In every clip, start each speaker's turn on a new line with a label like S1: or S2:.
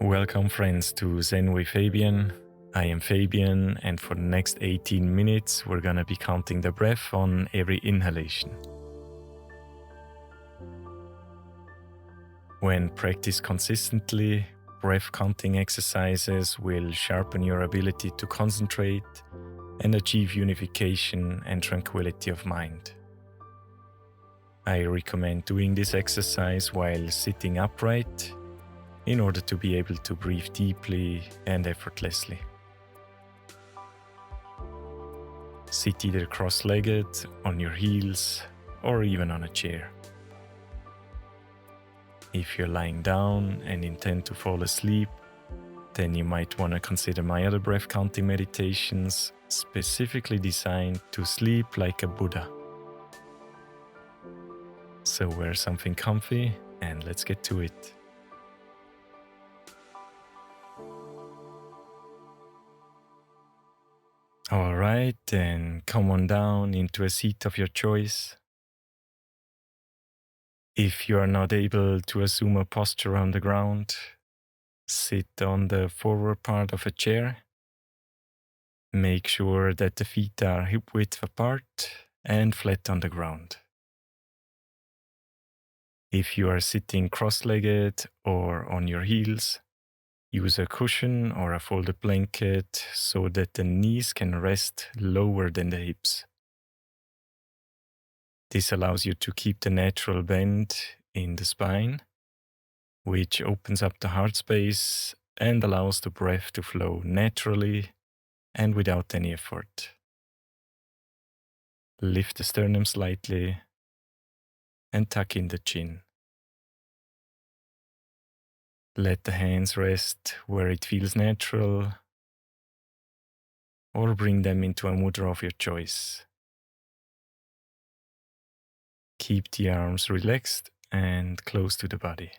S1: Welcome friends to Zen with Fabian. I am Fabian, and for the next 18 minutes we're gonna be counting the breath on every inhalation. When practiced consistently, breath counting exercises will sharpen your ability to concentrate and achieve unification and tranquility of mind. I recommend doing this exercise while sitting upright in order to be able to breathe deeply and effortlessly. Sit either cross-legged, on your heels, or even on a chair. If you're lying down and intend to fall asleep, then you might want to consider my other breath counting meditations, specifically designed to sleep like a Buddha. So wear something comfy and let's get to it. Alright, then come on down into a seat of your choice. If you are not able to assume a posture on the ground, sit on the forward part of a chair. Make sure that the feet are hip-width apart and flat on the ground. If you are sitting cross-legged or on your heels, use a cushion or a folded blanket so that the knees can rest lower than the hips. This allows you to keep the natural bend in the spine, which opens up the heart space and allows the breath to flow naturally and without any effort. Lift the sternum slightly and tuck in the chin. Let the hands rest where it feels natural, or bring them into a mudra of your choice. Keep the arms relaxed and close to the body.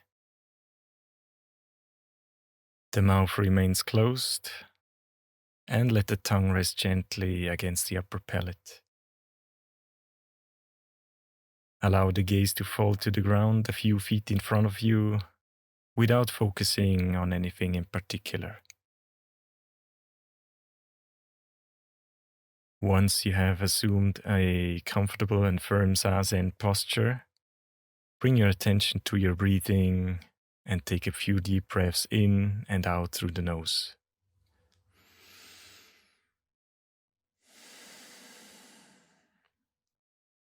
S1: The mouth remains closed, and let the tongue rest gently against the upper palate. Allow the gaze to fall to the ground a few feet in front of you without focusing on anything in particular. Once you have assumed a comfortable and firm Zazen posture, bring your attention to your breathing and take a few deep breaths in and out through the nose.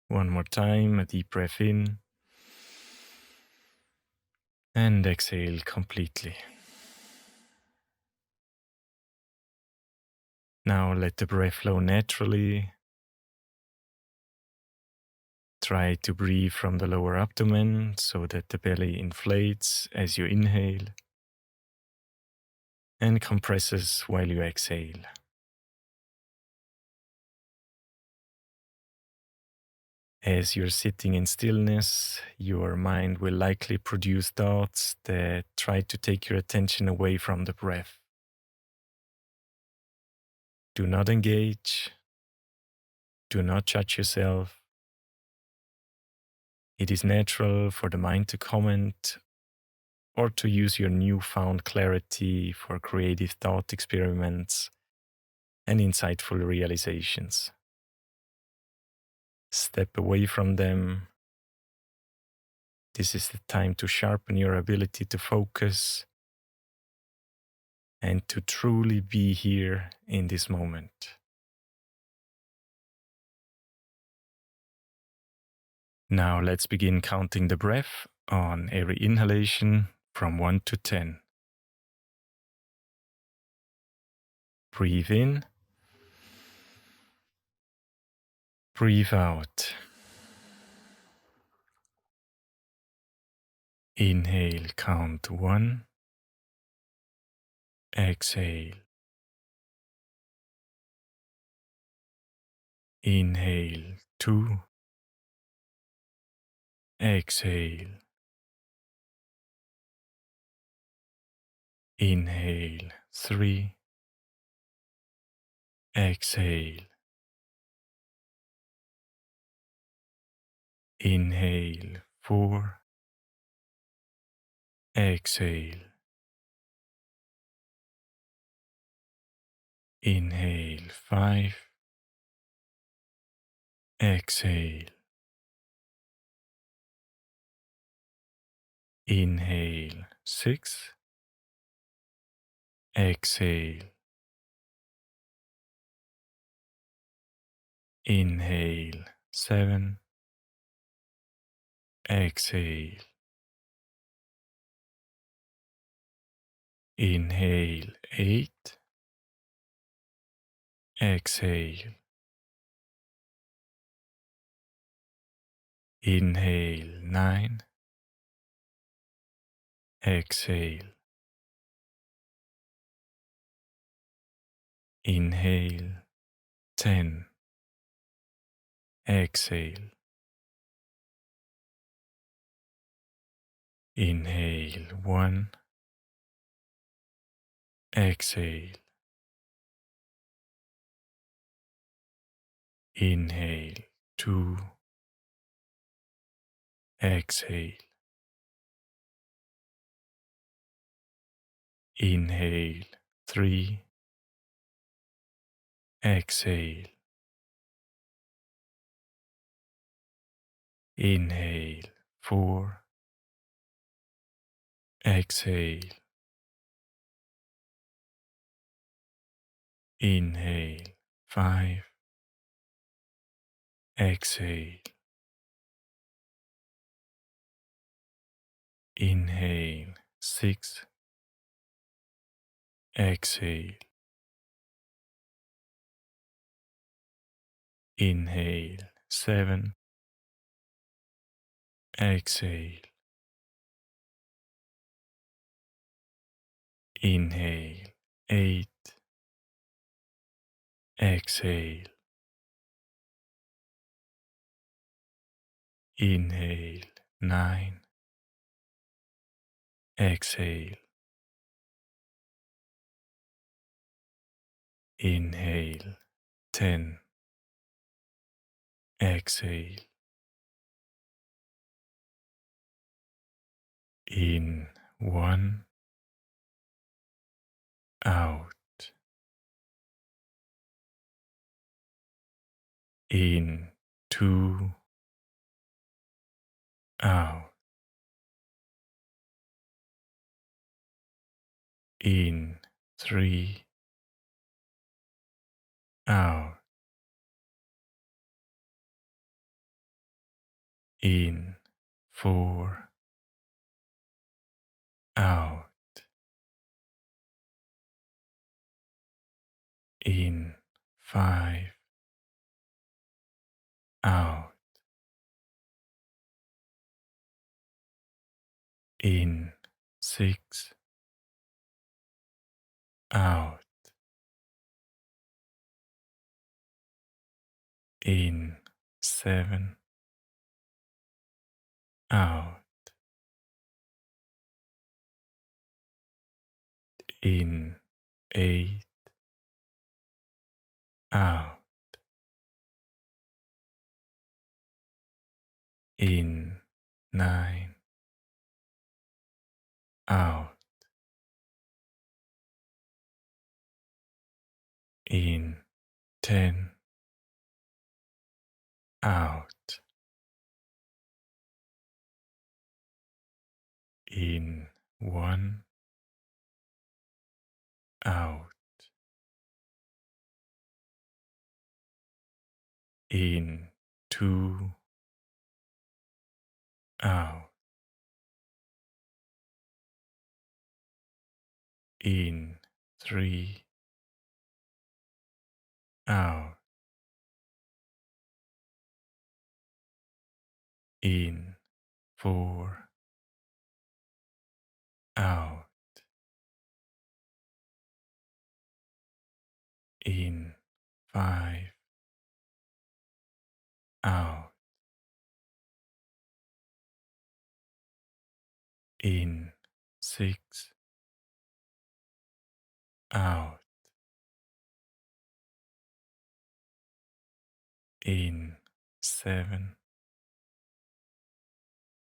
S1: One more time, a deep breath in and exhale completely. Now let the breath flow naturally. Try to breathe from the lower abdomen so that the belly inflates as you inhale and compresses while you exhale. As you're sitting in stillness, your mind will likely produce thoughts that try to take your attention away from the breath. Do not engage. Do not judge yourself. It is natural for the mind to comment or to use your newfound clarity for creative thought experiments and insightful realizations. Step away from them. This is the time to sharpen your ability to focus and to truly be here in this moment. Now let's begin counting the breath on every inhalation from 1 to 10. Breathe in. Breathe out. Inhale, count 1. Exhale. Inhale, 2. Exhale. Inhale, 3. Exhale. Inhale, 4. Exhale. Inhale 5, exhale. Inhale 6, exhale. Inhale 7, exhale. Inhale 8, exhale. Inhale 9, exhale. Inhale 10, exhale. Inhale 1, exhale. Inhale 2, exhale. Inhale 3, exhale. Inhale 4, exhale. Inhale 5, exhale. Inhale 6, exhale. Inhale 7, exhale. Inhale 8, exhale. Inhale 9, exhale. Inhale 10, exhale. In 1, out. In 2, out. In 3, out. In 4, out. In 5, out. In 6, out. In 7, out. In 8, out. In 9, out. In 10, out. In 1, out. In 2, out. In 3, out. In 4, out. In 5, out. In 6, out. In 7,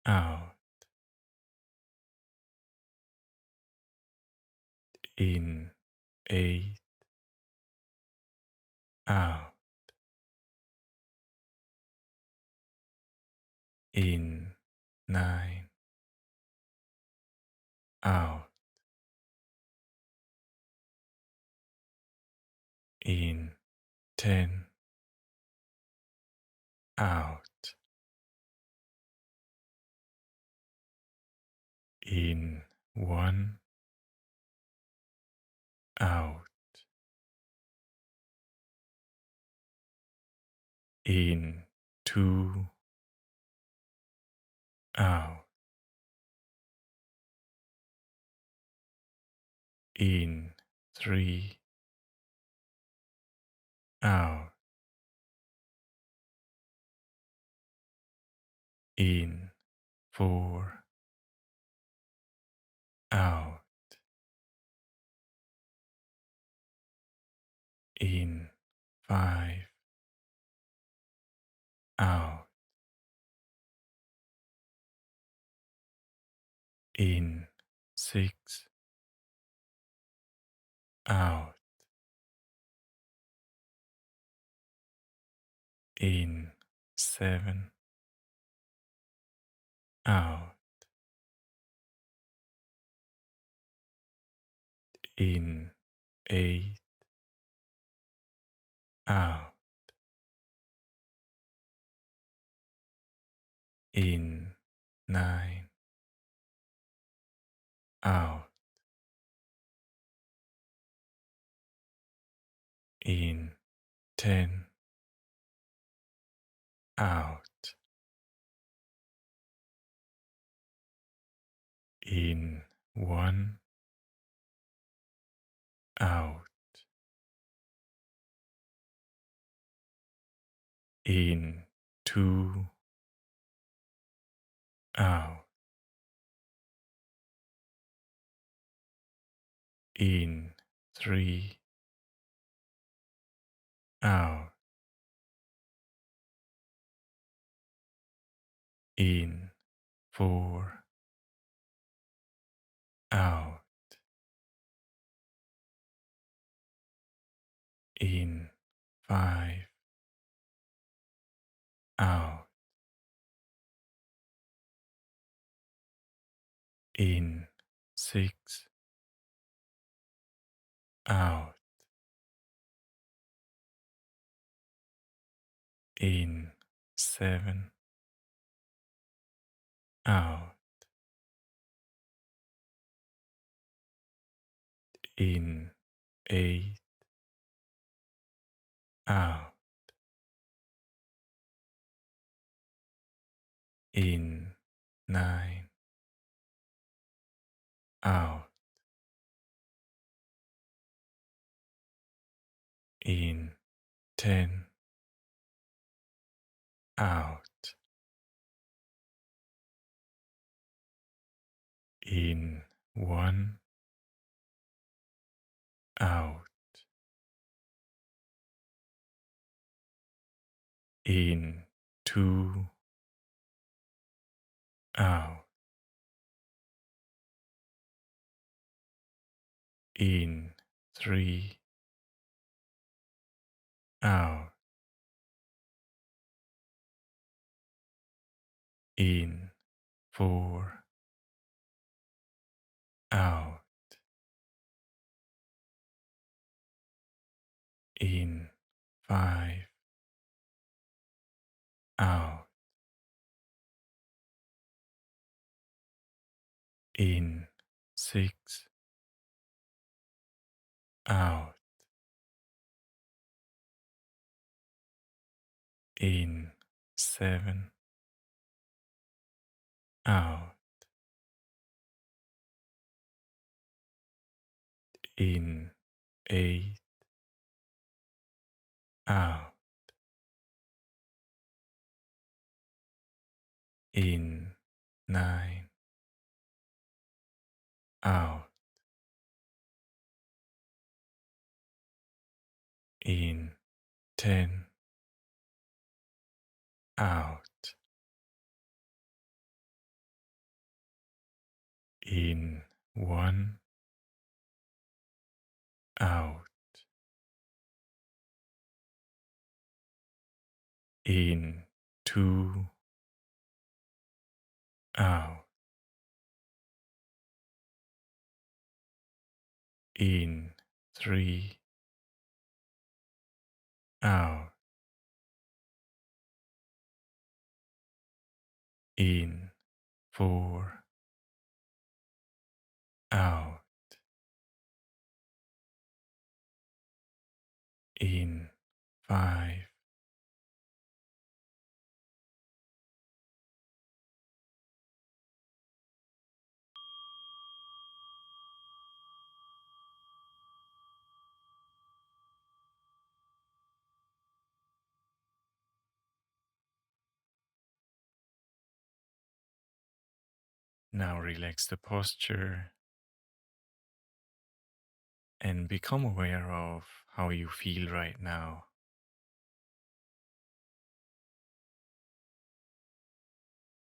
S1: out. In 8, out, in 9, out, in 10, out, in 1, out, in 2, out, in 3, out, in 4, out, in 5, out, in 6, out, in 7, out, in 8, out, in 9, out, in 10, out, in 1, out, in 2, out, in 3, out, in 4, out, in 5, out, in 6, out, in 7, out, in 8, out, in 9, out, in 10, out, in 1, out, in 2, out, in 3, out, in 4, out, in 5, out, in 6, out, in 7, out, in 8, out, in 9, out, in 10, out, in 1, out, In 2, out. In 3, out. In 4, out. In 5. Now relax the posture and become aware of how you feel right now.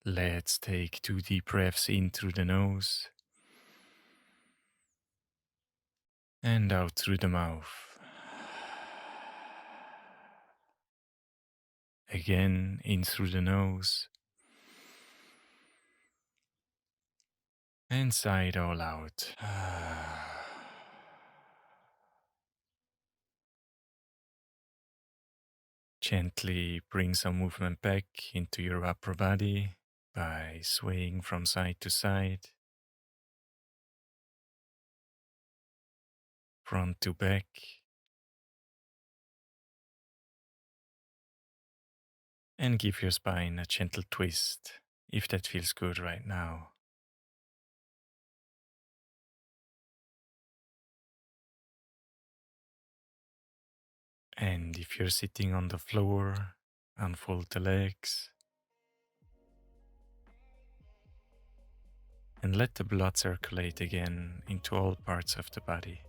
S1: Let's take 2 deep breaths in through the nose and out through the mouth. Again, in through the nose and sigh it all out. Gently bring some movement back into your upper body by swaying from side to side, front to back, and give your spine a gentle twist if that feels good right now. And if you're sitting on the floor, unfold the legs and let the blood circulate again into all parts of the body.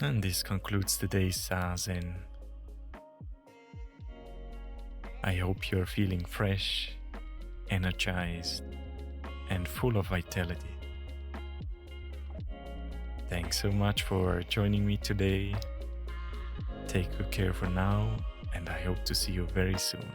S1: And this concludes today's Zazen. I hope you're feeling fresh, energized, and full of vitality. Thanks so much for joining me today. Take good care for now, and I hope to see you very soon.